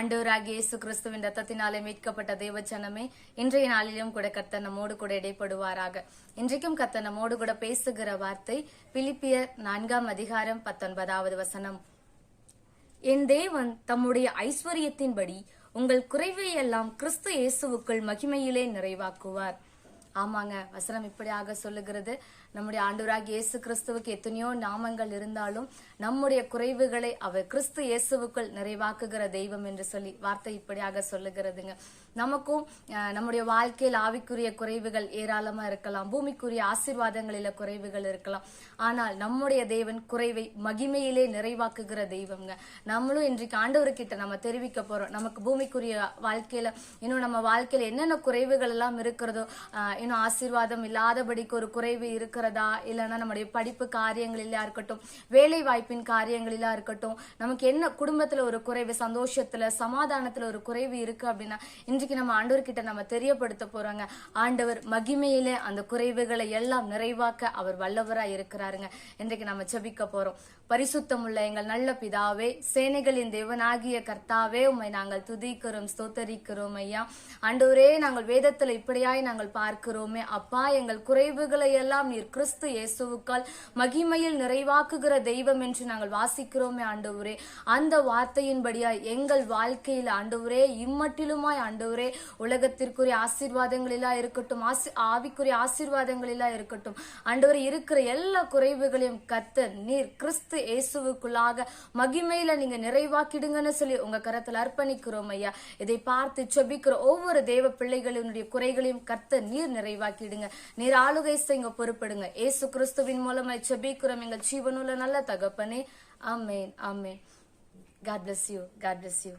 ஆண்டவராகிய இயேசு கிறிஸ்துவின் ரத்தத்தினாலே மீட்கப்பட்ட தேவச்சனமே, இன்றைய நாளிலும் கூட கர்த்தர் நம்மோடு கூட இடைப்படுவாராக. இன்றைக்கும் கர்த்தர் நம்மோடு கூட பேசுகிற வார்த்தை பிலிப்பியர் 4:19. என் தேவன் தம்முடைய ஐஸ்வர்யத்தின்படி உங்கள் குறைவை எல்லாம் கிறிஸ்து இயேசுவுக்குள் மகிமையிலே நிறைவாக்குவார். ஆமாங்க, வசனம் இப்படியாக சொல்லுகிறது. நம்முடைய ஆண்டவராகிய இயேசு கிறிஸ்துவுக்கு எத்தனையோ நாமங்கள் இருந்தாலும் நம்முடைய குறைவுகளை அவர் கிறிஸ்து இயேசுவுக்குள் நிறைவாக்குகிற தெய்வம் என்று சொல்லி வார்த்தை இப்படியாக சொல்லுகிறதுங்க. நமக்கும் நம்முடைய வாழ்க்கையில் ஆவிக்குரிய குறைவுகள் ஏராளமா இருக்கலாம், பூமிக்குரிய ஆசீர்வாதங்களில குறைவுகள் இருக்கலாம். ஆனால் நம்முடைய தேவன் குறைவை மகிமையிலே நிறைவாக்குகிற தெய்வம்ங்க. நம்மளும் இன்றைக்கு ஆண்டவர்கிட்ட நம்ம தெரிவிக்க போறோம். நமக்கு பூமிக்குரிய வாழ்க்கையில இன்னும் நம்ம வாழ்க்கையில என்னென்ன குறைவுகள் எல்லாம் இருக்கிறதோ, இன்னும் ஆசீர்வாதம் இல்லாதபடிக்கு ஒரு குறைவு இருக்கிறதா, இல்லைன்னா நம்முடைய படிப்பு காரியங்களிலா இருக்கட்டும், வேலை வாய்ப்பின் காரியங்களிலா இருக்கட்டும், நமக்கு என்ன குடும்பத்துல ஒரு குறைவு, சந்தோஷத்துல சமாதானத்துல ஒரு குறைவு இருக்கு அப்படின்னா இன்றைக்கு நம்ம ஆண்டவர்கிட்ட நம்ம தெரியப்படுத்த போறாங்க. ஆண்டவர் மகிமையிலே அந்த குறைவுகளை எல்லாம் நிறைவாக்க அவர் வல்லவரா இருக்கிறாருங்க. இன்றைக்கு நம்ம ஜெபிக்க போறோம். பரிசுத்தமுள்ள எங்கள் நல்ல பிதாவே, சேனைகளின் தேவனாகிய கர்த்தாவே, உம்மை நாங்கள் துதிக்கிறோம், ஸ்தோத்தரிக்கிறோம் ஐயா. ஆண்டவரே, நாங்கள் வேதத்துல இப்படியாய் நாங்கள் பார்க்கிறோமே அப்பா, எங்கள் குறைவுகளை எல்லாம் நீர் கிறிஸ்து இயேசுவுக்கால் மகிமையில் நிறைவாக்குகிற தெய்வம் என்று நாங்கள் வாசிக்கிறோமே ஆண்டவரே. அந்த வார்த்தையின்படியாய் எங்கள் வாழ்க்கையில் ஆண்டவரே, இம்மட்டிலுமாய் ஆண்டவரே, உலகத்திற்குரிய ஆசீர்வாதங்களிலா இருக்கட்டும், ஆவிக்குரிய ஆசீர்வாதங்களிலா இருக்கட்டும், ஆண்டவரே, இருக்கிற எல்லா குறைவுகளையும் கர்த்தர் நீர் கிறிஸ்து இயேசுவுக்குள்ளாக மகிமையில நீங்க நிறைவாக்கிடுங்கன்னு சொல்லி உங்க கரத்துல அர்ப்பணிக்கிறோம் ஐயா. இதை பார்த்து ஜெபிக்கிற ஒவ்வொரு தேவ பிள்ளைகளினுடைய குறைகளையும் கர்த்தர் நீர் நிறைவாக்கிடுங்க. நீர் ஆளுகை செய்ய பொறுப்படுங்க. இயேசு கிறிஸ்துவின் மூலமாய் ஜெபிக்கிறோம் எங்கள் ஜீவனுள்ள நல்ல தகப்பனே. ஆமென், ஆமென். God bless you. God bless you.